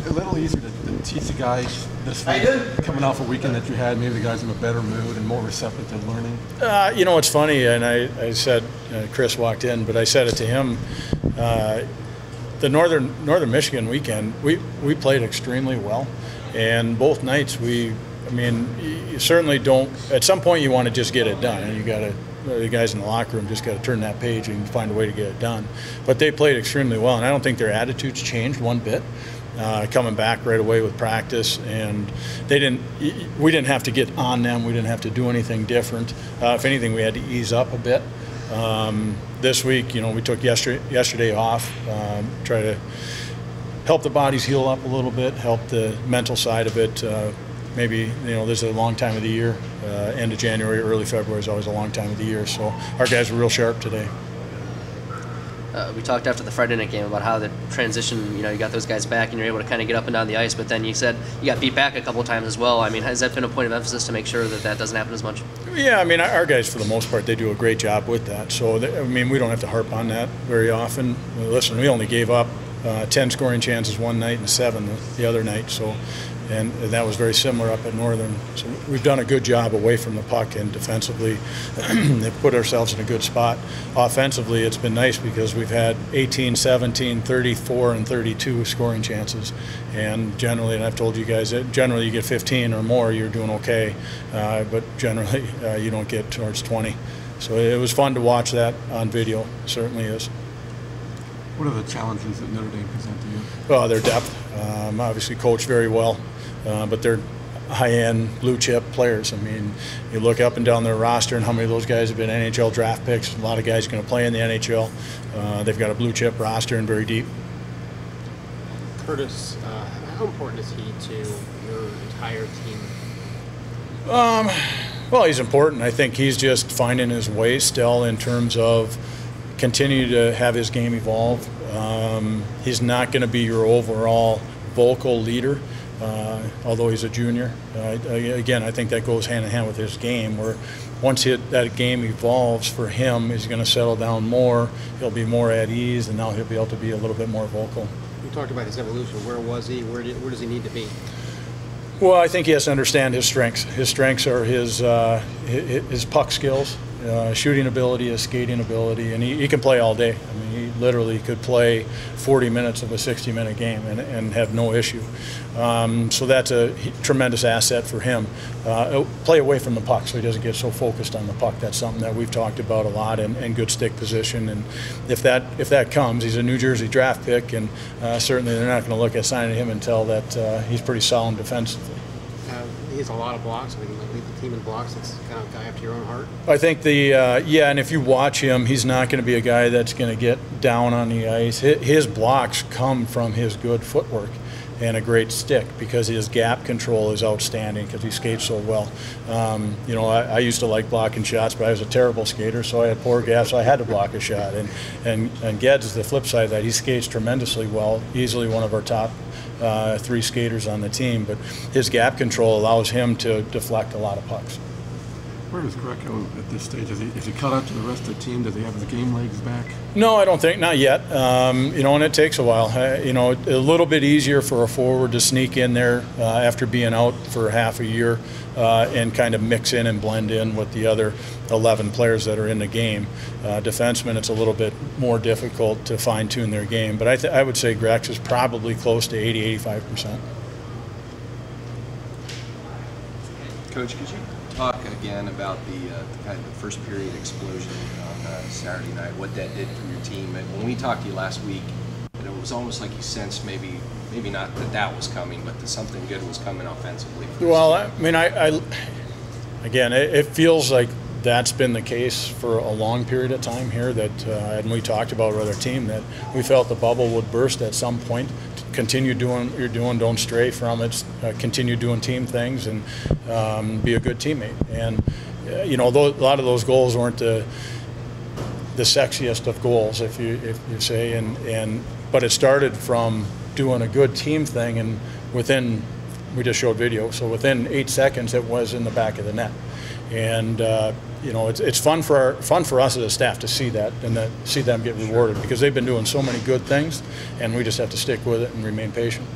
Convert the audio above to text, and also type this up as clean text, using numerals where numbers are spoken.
a little easier to teach the guys this week, coming off a weekend that you had? Maybe the guys in a better mood and more receptive to learning? You know, it's funny, and I said, Chris walked in, but I said it to him. The Northern Michigan weekend, we played extremely well, and both nights I mean, you certainly don't. At some point, you want to just get it done, and the guys in the locker room just got to turn that page and find a way to get it done. But they played extremely well, and I don't think their attitudes changed one bit. Coming back right away with practice, and we didn't have to get on them. We didn't have to do anything different. If anything, we had to ease up a bit. This week, you know, we took yesterday off, try to help the bodies heal up a little bit, help the mental side of it. Maybe, you know, this is a long time of the year. End of January, early February is always a long time of the year. So our guys were real sharp today. We talked after the Friday night game about how the transition, you know, you got those guys back and you're able to kind of get up and down the ice, but then you said you got beat back a couple of times as well. I mean, has that been a point of emphasis to make sure that that doesn't happen as much? Yeah, I mean, our guys, for the most part, they do a great job with that. So, I mean, we don't have to harp on that very often. Listen, we only gave up 10 scoring chances one night and 7 the other night. So, and that was very similar up at Northern. So we've done a good job away from the puck, and defensively they've put ourselves in a good spot. Offensively, it's been nice because we've had 18, 17, 34, and 32 scoring chances. And generally, and I've told you guys that generally you get 15 or more, you're doing okay. But generally, you don't get towards 20. So it was fun to watch that on video. It certainly is. What are the challenges that Notre Dame present to you? Well, their depth. Obviously coached very well, but they're high-end blue-chip players. I mean, you look up and down their roster and how many of those guys have been NHL draft picks. A lot of guys going to play in the NHL. They've got a blue-chip roster and very deep. Curtis, how important is he to your entire team? Well, he's important. I think he's just finding his way still in terms of continue to have his game evolve. He's not going to be your overall vocal leader, although he's a junior. Again, I think that goes hand in hand with his game, where once that game evolves for him, he's going to settle down more, he'll be more at ease, and now he'll be able to be a little bit more vocal. You talked about his evolution. Where was he? Where does he need to be? Well, I think he has to understand his strengths. His strengths are his puck skills, shooting ability, his skating ability, and he can play all day. I mean, he literally could play 40 minutes of a 60-minute game and have no issue. So that's a tremendous asset for him. Play away from the puck so he doesn't get so focused on the puck. That's something that we've talked about a lot, and good stick position. And if that comes, he's a New Jersey draft pick, and certainly they're not going to look at signing him until that he's pretty solid defensively. He has a lot of blocks. I mean, lead the team in blocks. It's kind of a guy after your own heart. I think and if you watch him, he's not going to be a guy that's going to get down on the ice. His blocks come from his good footwork and a great stick, because his gap control is outstanding because he skates so well. You know, I used to like blocking shots, but I was a terrible skater, so I had poor gap, so I had to block a shot. And Geddes is the flip side of that. He skates tremendously well, easily one of our top 3 skaters on the team, but his gap control allows him to deflect a lot of pucks. Where does Greco at this stage? Is he caught up to the rest of the team? Does he have his game legs back? No, I don't think, not yet. You know, and it takes a while. You know, a little bit easier for a forward to sneak in there after being out for half a year and kind of mix in and blend in with the other 11 players that are in the game. Defensemen, it's a little bit more difficult to fine-tune their game, but I would say Grex is probably close to 80–85%. Coach, could you talk again about the kind of the first period explosion on Saturday night, what that did for your team? And when we talked to you last week, it was almost like you sensed maybe not that was coming, but that something good was coming offensively. Well, I mean, again, it feels like that's been the case for a long period of time here. That and we talked about with our team that we felt the bubble would burst at some point. Continue doing what you're doing, don't stray from it. Continue doing team things, and be a good teammate. And you know, a lot of those goals weren't the sexiest of goals, if you say, but it started from doing a good team thing, and we just showed video, so within 8 seconds it was in the back of the net. And you know, it's fun for us as a staff to see that, and see them get rewarded, because they've been doing so many good things, and we just have to stick with it and remain patient.